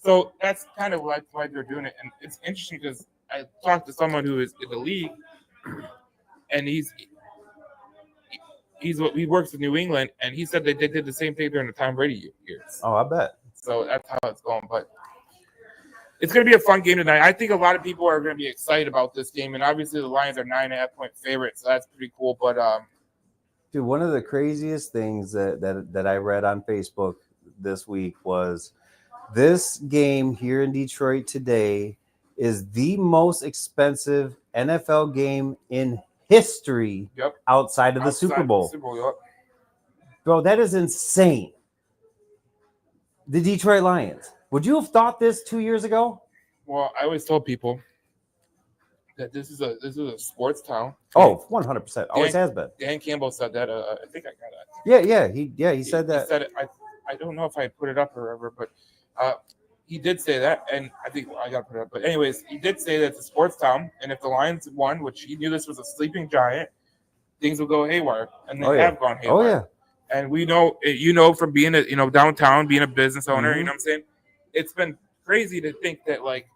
so that's kind of why they're doing it, and it's interesting because I talked to someone who is in the league, and he works in New England, and he said that they did the same thing during the Tom Brady years. Oh, I bet. So that's how it's going. But it's going to be a fun game tonight. I think a lot of people are going to be excited about this game, and obviously the Lions are 9.5-point favorites, so that's pretty cool. But dude, one of the craziest things that I read on Facebook this week was this game here in Detroit today is the most expensive NFL game in history outside of the Super Bowl. Bro, that is insane. The Detroit Lions. Would you have thought this 2 years ago? Well, I always told people that this is a sports town. Oh, 100%. Always has been. Dan Campbell said that. I think I got it. He said that. He said it. I don't know if I put it up or whatever, but he did say that, and I think I got to put it up. But anyways, he did say that it's a sports town, and if the Lions won, which he knew this was a sleeping giant, things will go haywire, and they have gone haywire. Oh yeah. And we know, from being downtown, being a business owner, you know what I'm saying? It's been crazy to think that like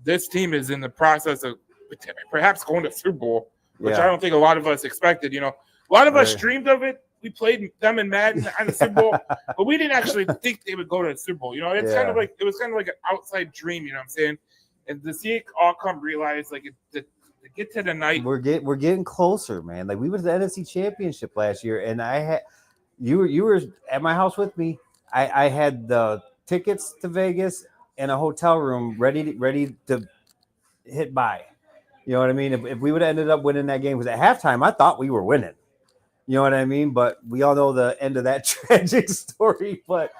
this team is in the process of perhaps going to Super Bowl, which I don't think a lot of us expected. A lot of us dreamed of it. We played them in Madden on the Super Bowl, but we didn't actually think they would go to the Super Bowl. It's kind of like, it was kind of like an outside dream. You know what I'm saying? And to see it all come realize, like to get to the night, we're getting closer, man. Like we went to the NFC Championship last year, and you were at my house with me. I had the tickets to Vegas and a hotel room ready to hit buy. You know what I mean? If we would have ended up winning that game, because at halftime I thought we were winning. You know what I mean? But we all know the end of that tragic story. But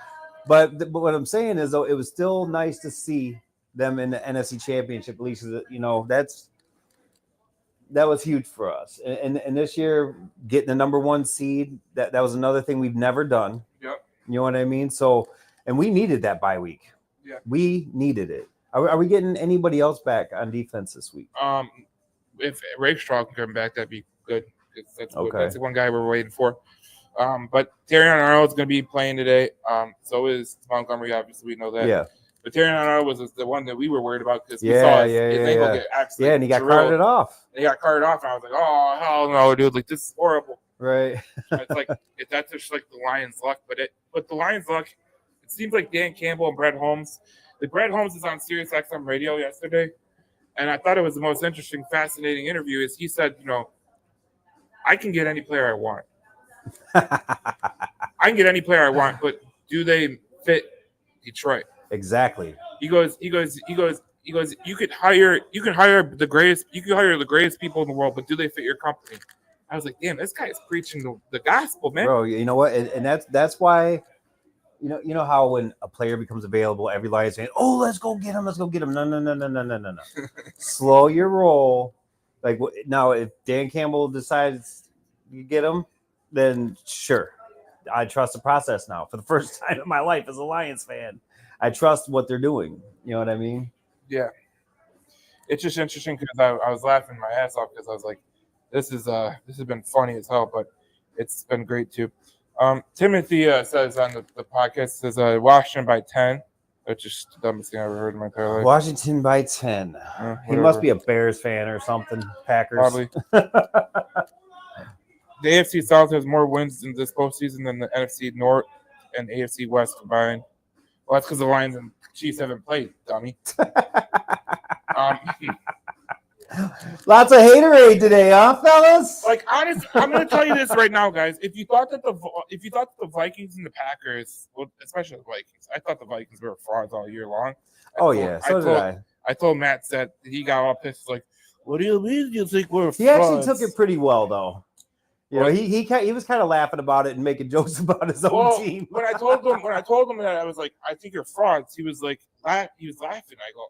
what I'm saying is, though, it was still nice to see them in the NFC Championship. At least, that was huge for us. And this year, getting the number 1 seed, that was another thing we've never done. Yep. You know what I mean? So, and we needed that bye week. Yeah. We needed it. Are we getting anybody else back on defense this week? If Rafe Straw can come back, that'd be good. That's the one guy we're waiting for. But Terrion Arnold is going to be playing today. So is Montgomery. Obviously, we know that. Yeah. But Terrion Arnold was the one that we were worried about because we saw his ankle get absolutely and he got carted off. And he got carted off, and I was like, "Oh hell no, dude! Like this is horrible." Right. It's like that's just like the Lions' luck. But the Lions' luck. It seems like Dan Campbell and Brett Holmes. Like Brett Holmes is on Sirius XM radio yesterday, and I thought it was the most interesting, fascinating interview. Is he said, I can get any player I want. I can get any player I want, but do they fit Detroit? Exactly. He goes. You could hire the greatest people in the world, but do they fit your company? I was like, damn, this guy is preaching the gospel, man. Bro, you know what? And that's why, you know how when a player becomes available, every line is saying, "Oh, let's go get him. No. Slow your roll. Like now, if Dan Campbell decides you get him, then sure, I trust the process now. For the first time in my life as a Lions fan, I trust what they're doing. You know what I mean? Yeah. It's just interesting because I was laughing my ass off because I was like, this has been funny as hell, but it's been great too. Timothy says on the podcast, says Washington by 10, which is the dumbest thing I've ever heard in my entire life. Washington by 10. He must be a Bears fan or something. Packers. Probably. The AFC South has more wins in this postseason than the NFC North and AFC West combined. Well, that's because the Lions and Chiefs haven't played, dummy. Lots of haterade today, huh, fellas? Like, honestly, I'm going to tell you this right now, guys. If you thought that the Vikings and the Packers, well, especially the Vikings, I thought the Vikings were frauds all year long. I told Matt that he got all pissed, like, what do you mean you think we're frauds? He actually took it pretty well, though. You know, he was kind of laughing about it and making jokes about his own team. when I told him that, I was like, I think you're frauds. He was like, he was laughing. I go,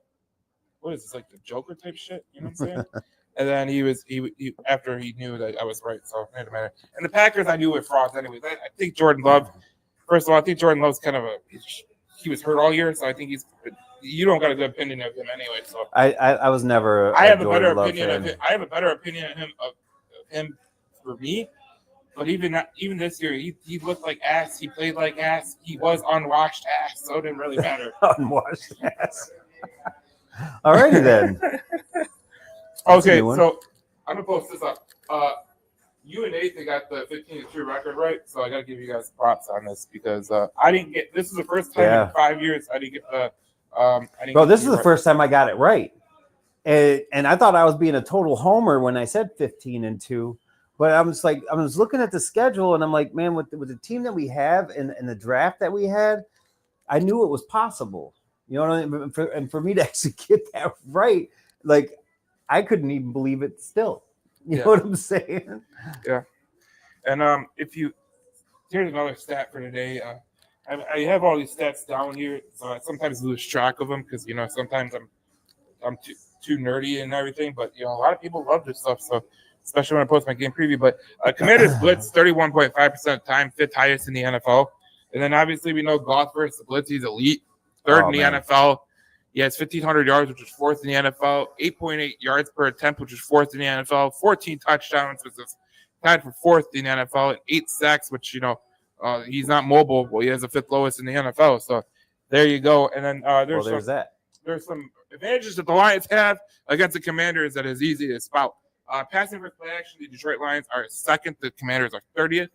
what is this, like the Joker type shit? You know what I'm saying? And then he after he knew that I was right, so it didn't matter. And the Packers, I knew were frauds anyways. I think Jordan Love. First of all, I think Jordan Love's kind of he was hurt all year, so I think you don't got a good opinion of him anyway. So I was never. I have a better opinion of him. I have a better opinion of him for me. But even this year, he looked like ass. He played like ass. He was unwashed ass, so it didn't really matter. Unwashed ass. All righty then. Okay, so I'm gonna post this up. You and Nathan got the 15-2 record right, so I gotta give you guys props on this because I didn't get. This is the first time in 5 years I didn't get the. Bro, this is the first time I got it right, and I thought I was being a total homer when I said 15-2. But I was looking at the schedule, and I'm like, man, with the team that we have and the draft that we had, I knew it was possible. You know what I mean? And for me to actually get that right, like, I couldn't even believe it still. You know what I'm saying? Yeah. And if you here's another stat for today. I have all these stats down here, so I sometimes lose track of them because sometimes I'm too nerdy and everything. But a lot of people love this stuff, so especially when I post my game preview. But Commanders blitz 31.5% of the time, fifth highest in the NFL. And then obviously we know Goff versus the blitz, he's elite, third in the NFL. He has 1,500 yards, which is fourth in the NFL. 8.8 yards per attempt, which is fourth in the NFL. 14 touchdowns, which is tied for fourth in the NFL. And 8 sacks, which he's not mobile. Well, he has the fifth lowest in the NFL. So there you go. And then there's some advantages that the Lions have against the Commanders that is easy to spout. Passing for play action, the Detroit Lions are second. The Commanders are 30th.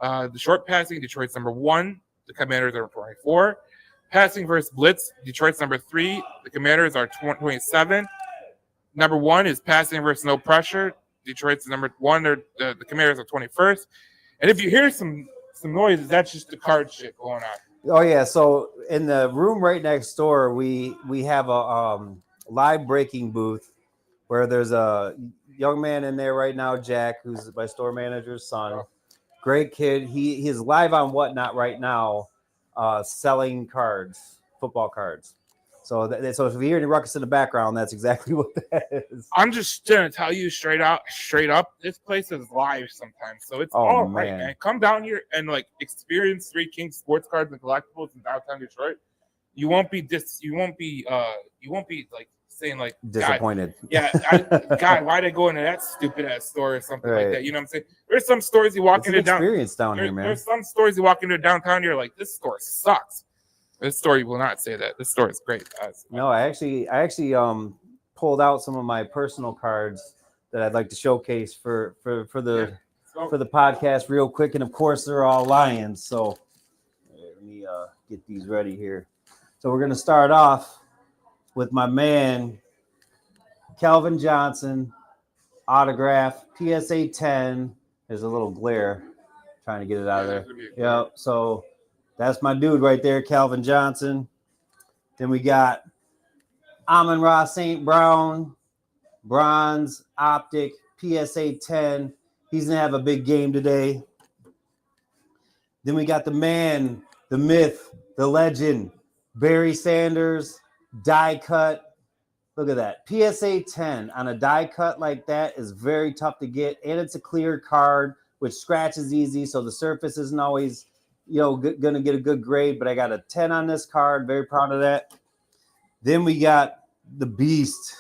The short passing, Detroit's number 1. The Commanders are 24. Passing versus blitz, Detroit's number 3. The Commanders are 27. Number 1 is passing versus no pressure. Detroit's number 1. The Commanders are 21st. And if you hear some noise, that's just the card shit going on. Oh yeah. So in the room right next door, we have a live breaking booth where there's a young man in there right now, Jack, who's my store manager's son. Great kid. He is live on Whatnot right now, selling cards, football cards. So if you hear any ruckus in the background, that's exactly what that is. I'm just gonna tell you straight up, this place is live sometimes, so it's all right, man. Come down here and experience Three Kings sports cards and collectibles in downtown Detroit. You won't be saying disappointed. God, why'd I go into that stupid ass store or something like that? You know what I'm saying? There's some stores you walk into experience down here, man. There's some stores you walk into downtown, you're like, this store sucks. This store, you will not say that. This store is great, guys. No, I actually pulled out some of my personal cards that I'd like to showcase for the podcast real quick, and of course they're all Lions. So let me get these ready here. So we're gonna start off with my man Calvin Johnson autograph, PSA 10. There's a little glare trying to get it out of there. Yeah, so that's my dude right there, Calvin Johnson. Then we got Amon-Ra St. Brown, bronze optic, PSA 10. He's going to have a big game today. Then we got the man, the myth, the legend, Barry Sanders, die cut. Look at that. PSA 10 on a die cut like that is very tough to get, and it's a clear card, which scratches easy, so the surface isn't always going to get a good grade, but I got a 10 on this card. Very proud of that. Then we got the beast,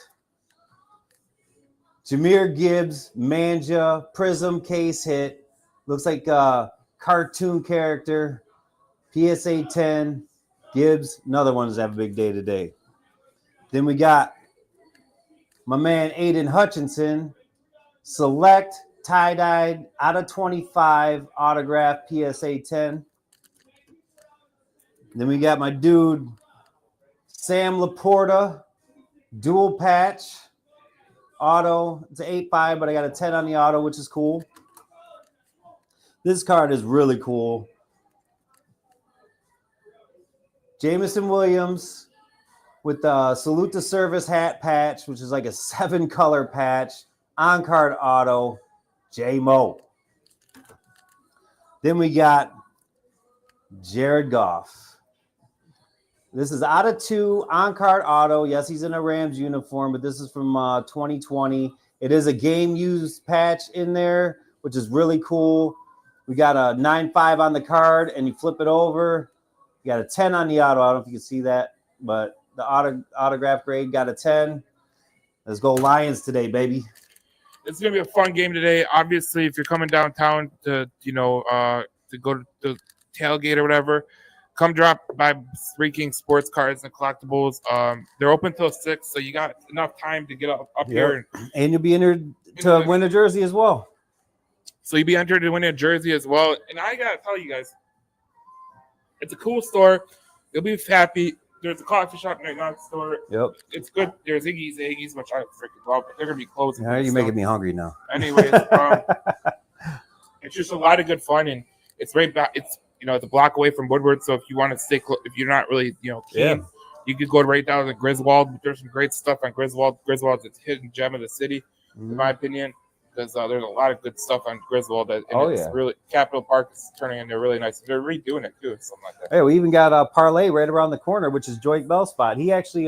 Jahmyr Gibbs, Manja, Prism case hit. Looks like a cartoon character. PSA 10, Gibbs. Another one is have a big day today. Then we got my man Aiden Hutchinson, select tie-dyed out of 25 autograph PSA 10. Then we got my dude, Sam Laporta, dual patch, auto. It's an 8.5, but I got a 10 on the auto, which is cool. This card is really cool. Jameson Williams with the Salute to Service hat patch, which is like a 7-color patch, on-card auto, J-Mo. Then we got Jared Goff. This is out of 2, on-card auto. Yes, he's in a Rams uniform, but this is from 2020. It is a game-used patch in there, which is really cool. We got a 9.5 on the card, and you flip it over. You got a 10 on the auto. I don't know if you can see that, but the autograph grade got a 10. Let's go Lions today, baby. It's going to be a fun game today. Obviously, if you're coming downtown to go to the tailgate or whatever, come drop by Three Kings Sports Cards and Collectibles. They're open till 6, so you got enough time to get up here. And you'll be entered to win a jersey as well. So you'll be entered to win a jersey as well. And I got to tell you guys, it's a cool store. You'll be happy. There's a coffee shop next store. Yep. It's good. There's Iggy's, which I freaking love, but they're going to be closing. Yeah, you're making me hungry now. Anyways, it's just a lot of good fun, and it's right back. It's it's a block away from Woodward, so if you want to stay close, if you're not really keen, you could go right down to Griswold. There's some great stuff on Griswold. Griswold's a hidden gem of the city, in my opinion. because there's a lot of good stuff on Griswold. And it's yeah. really Capitol Park is turning into really nice. They're redoing it too, something like that. Hey, we even got a parlay right around the corner, which is Joint Bell Spot. He actually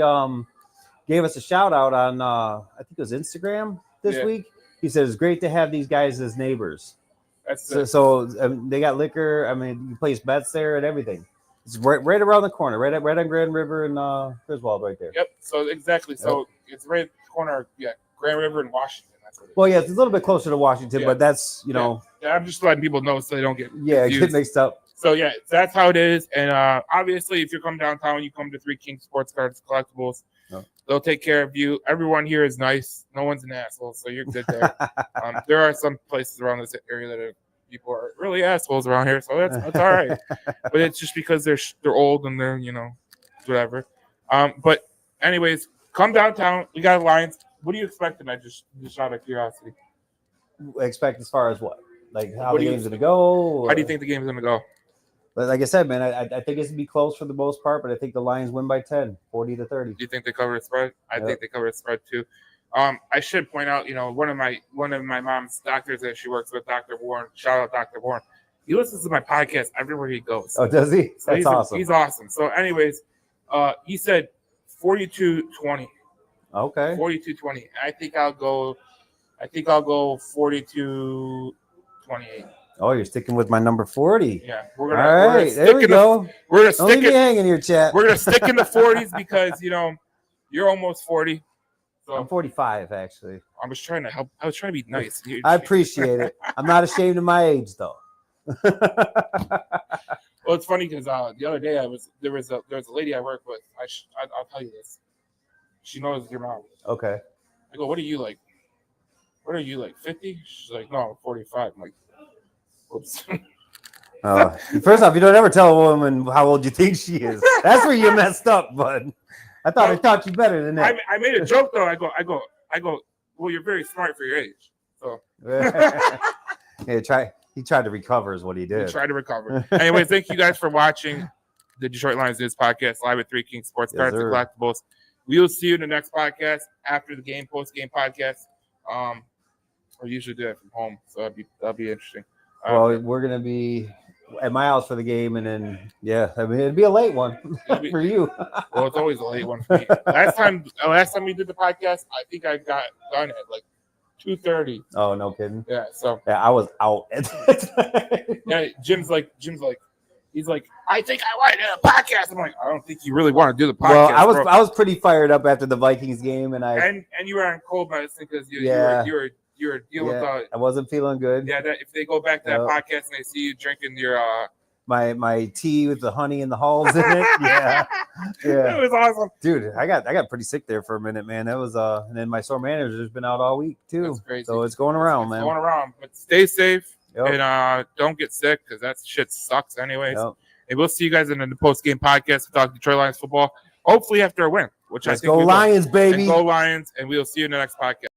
gave us a shout out on I think it was Instagram this week. He said it's great to have these guys as neighbors. That's So they got liquor. I mean, you place bets there and everything. It's right around the corner, right on Grand River and Griswold, right there. Yep. So exactly. So it's right at the corner. Yeah, Grand River and Washington. That's what it is. Well, yeah, it's a little bit closer to Washington, but that's Yeah, I'm just letting people know so they don't get get confused. mixed up. So yeah, that's how it is. And obviously, if you come downtown, you come to Three Kings Sports Cards Collectibles. Oh. They'll take care of you. Everyone here is nice. No one's an asshole, so you're good there. There are some places around this area that people are really assholes around here, so that's all right. But it's just because they're old and they're whatever. But anyways, come downtown. We got Lions. What do you expect tonight? Just out of curiosity. Expect as far as what? Like how What the do you game's going to go? How do you think the game's gonna go? But like I said, man, I think it's going to be close for the most part, but I think the Lions win by 10, 40-30. Do you think they cover the spread? I think they cover the spread too. I should point out, one of my mom's doctors that she works with, Dr. Warren. Shout out Dr. Warren. He listens to my podcast everywhere he goes. Oh, does he? So That's awesome. He's awesome. So, anyways, he said 42-20. Okay. 42-20. I think I'll go 42-28. Oh, you're sticking with my number 40. Yeah, All right, there we go. We're gonna Don't leave stick me it. hanging here, chat. We're gonna stick in the 40s because you're almost 40. So I'm 45, actually. I was trying to help. I was trying to be nice. I appreciate it. I'm not ashamed of my age, though. Well, it's funny because the other day there was a lady I work with. I'll tell you this. She knows your mom. Okay. I go, what are you like? 50? She's like, no, I'm 45. I'm like, oops. First off, you don't ever tell a woman how old you think she is. That's where you messed up, bud. I taught you better than that. I made a joke though. I go. Well, you're very smart for your age. So Yeah, he tried to recover is what he did. try to recover. Anyways, thank you guys for watching the Detroit Lions News podcast live at Three Kings Sports Cards and Collectibles. We will see you in the next podcast after the game, post-game podcast. I usually do that from home, so that'll be interesting. Well, we're gonna be at my house for the game, and then it'd be a late one for you. Well, it's always a late one for me. Last time we did the podcast, I think I got done at like 2:30. Oh, no kidding. Yeah, so I was out at that time. yeah, Jim's like, he's like, I think I want to do a podcast. I'm like, I don't think you really want to do the podcast. Well, bro. I was pretty fired up after the Vikings game, and you were on cold medicine because you were dealing with I wasn't feeling good. that if they go back to that podcast and they see you drinking your my tea with the honey and the hulls in it. Yeah. It was awesome. Dude, I got pretty sick there for a minute, man. That was and then my store manager's been out all week too. That's crazy. So it's going around, man. Going around, but stay safe Yep. and don't get sick because that shit sucks anyways. Yep. And we'll see you guys in the post game podcast to talk Detroit Lions football. Hopefully after a win, which Let's I think go we will. Lions, baby. And go Lions, and we'll see you in the next podcast.